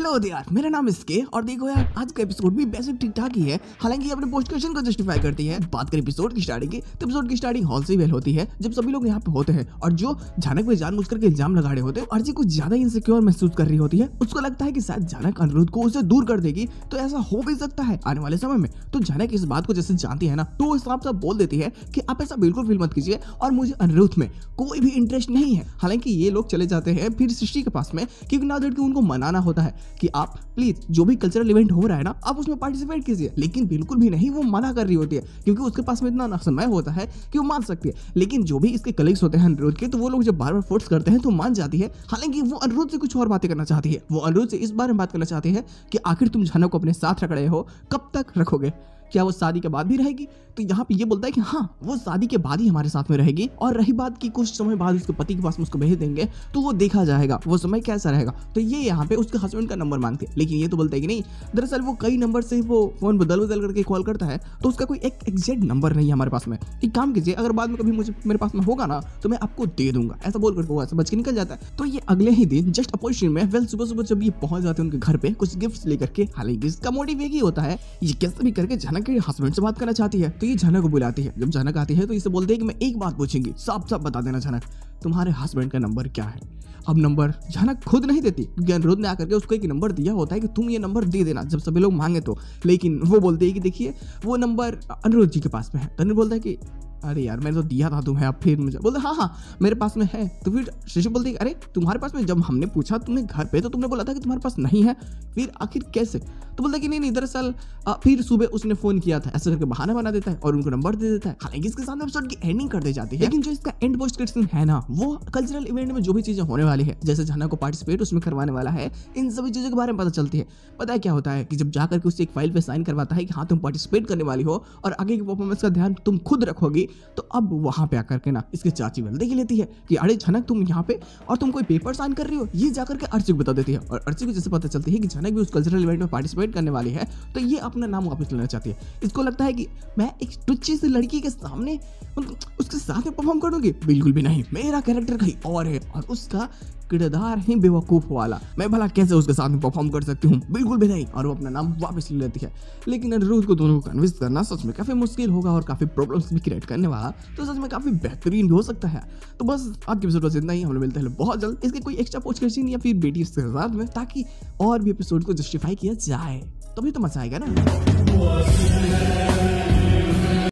Hello यार, मेरा नाम इसके और देखो यार, आज का एपिसोड भी बेसिक ठीक ठाक ही है। हालांकि अपने पोस्ट क्वेश्चन को जस्टिफाई करती है। बात करें एपिसोड की स्टार्टिंग की, तो एपिसोड की स्टार्टिंग हॉल से वेल होती है जब सभी लोग यहाँ पे होते हैं और जो जानक पे जानबूझ करके इल्जाम लगा रहे होते हैं। अर्जी कुछ ज्यादा इनसिक्योर महसूस कर रही होती है। उसको लगता है कि शायद जानक अनिरुद्ध को उसे दूर कर देगी, तो ऐसा हो भी सकता है आने वाले समय में। तो जानक इस बात को जैसे जानती है ना, तो वो साफ साफ बोल देती है कि आप ऐसा बिल्कुल फील मत कीजिए और मुझे अनिरुद्ध में कोई भी इंटरेस्ट नहीं है। हालांकि ये लोग चले जाते हैं फिर सृष्टि के पास में, क्योंकि ना कि उनको मनाना होता है कि आप प्लीज जो भी कल्चरल इवेंट हो रहा है ना, आप उसमें पार्टिसिपेट कीजिए। लेकिन बिल्कुल भी नहीं, वो मना कर रही होती है क्योंकि उसके पास में इतना समय होता है कि वो मान सकती है। लेकिन जो भी इसके कलीग्स होते हैं अनिरुद्ध के, तो वो लोग जब बार बार फोर्स करते हैं तो मान जाती है। हालांकि वो अनिरुद्ध से कुछ और बातें करना चाहती है। वो अनिरुद्ध से इस बारे में बात करना चाहती है कि आखिर तुम जानक को अपने साथ रख रहे हो, कब तक रखोगे? क्या वो शादी के बाद भी रहेगी? तो यहाँ पे ये बोलता है कि हाँ, वो शादी के बाद ही हमारे साथ में रहेगी। और रही बात की कुछ समय बाद उसके पति के पास में उसको भेज देंगे, तो वो देखा जाएगा वो समय कैसा रहेगा। तो ये यहाँ पे उसके हस्बैंड का नंबर मांगते हैं। लेकिन ये तो बोलता है कि नहीं, दरअसल वो कई नंबर से वो फोन बदल करके कॉल करता है, तो उसका कोई एक एग्जैक्ट नंबर नहीं है हमारे पास में। एक काम कीजिए, अगर बाद में कभी मेरे पास में होगा ना, तो मैं आपको दे दूंगा। ऐसा बोलकर वो ऐसा बच के निकल जाता है। तो ये अगले ही दिन जस्ट अपोजिशन में सुबह सुबह जब ये पहुंच जाते हैं उनके घर पे कुछ गिफ्ट लेकर के। हालांकि इसका मोटिव एक ही होता है, ये कैसे भी करके जानक के हस्बैंड से बात करना चाहती है। तो ये जानक को बुलाती है। जब जानक आती है तो इसे बोलते हैं कि मैं एक बात पूछूंगी, साफ साफ बता देना जानक, तुम्हारे हस्बैंड का नंबर क्या है? अब नंबर जानक खुद नहीं देती, क्योंकि अनिरुद्ध ने आकर के उसको एक नंबर दिया होता है कि तुम ये नंबर दे देना जब सभी लोग मांगे तो। लेकिन वो बोलते हैं कि देखिए वो नंबर अनिरुद्ध जी के पास में है। तो अनिरुद्ध बोलता है कि अरे यार, मैंने तो दिया था तुम्हें, अब फिर मुझे बोलते हाँ मेरे पास में है। तो फिर शिशु बोलती है अरे तुम्हारे पास में, जब हमने पूछा तुम्हें घर पे तो तुमने बोला था कि तुम्हारे पास नहीं है, फिर आखिर कैसे? तो बोलता है कि नहीं दरअसल फिर सुबह उसने फोन किया था, ऐसे करके बहाना बना देता है और उनको नंबर दे देता है। हालांकि इसके साथ एपिसोड की एंडिंग कर दी जाती है। लेकिन जो इसका एंड पोस्ट क्रेडिट है ना, वो कल्चरल इवेंट में जो भी चीजें होने वाली है, जैसे जानक को पार्टिसिपेट उसमें करवाने वाला है, इन सभी चीजों के बारे में पता चलती है। पता है क्या होता है कि जब जाकर के उससे एक फाइल पे साइन करवाता है कि हाँ तुम पार्टिसिपेट करने वाली हो और आगे की परफॉर्मेंस का ध्यान तुम खुद रखोगी, तो अब वहां पे आकर के ना इसके चाची बल देख लेती है कि अरे जानक तुम यहाँ पे और तुम कोई पेपर साइन कर रही हो। ये जाकर के अर्ची को बता देती है और अर्ची को जैसे पता चलती है कि जानक भी उस कल्चरल इवेंट में पार्टिसिपेट करने वाली है, तो ये अपना नाम वापस लेना चाहती है। इसको लगता है कि मैं एक टुच्ची सी लड़की के सामने उसके साथ में परफॉर्म करूंगी, बिल्कुल भी नहीं। मेरा कैरेक्टर कहीं और है और उसका किरदार ही बेवकूफ वाला, मैं भला कैसे उसके साथ में परफॉर्म कर सकती हूँ? बिल्कुल भी नहीं। और वो अपना नाम वापस ले लेती है। लेकिन अनिरुद्ध को दोनों को कन्विंस करना सच में काफी मुश्किल होगा और काफी प्रॉब्लम्स भी क्रिएट करने वाला, तो सच में काफी बेहतरीन भी हो सकता है। तो बस आज के एपिसोड बस इतना ही। हम लोग मिलते हैं बहुत जल्द इसके कोई एक्स्ट्रा पोस्ट क्वेश्चन या फिर बेटी इसके साथ में, ताकि और भी एपिसोड को जस्टिफाई किया जाए, तभी तो मजा आएगा ना।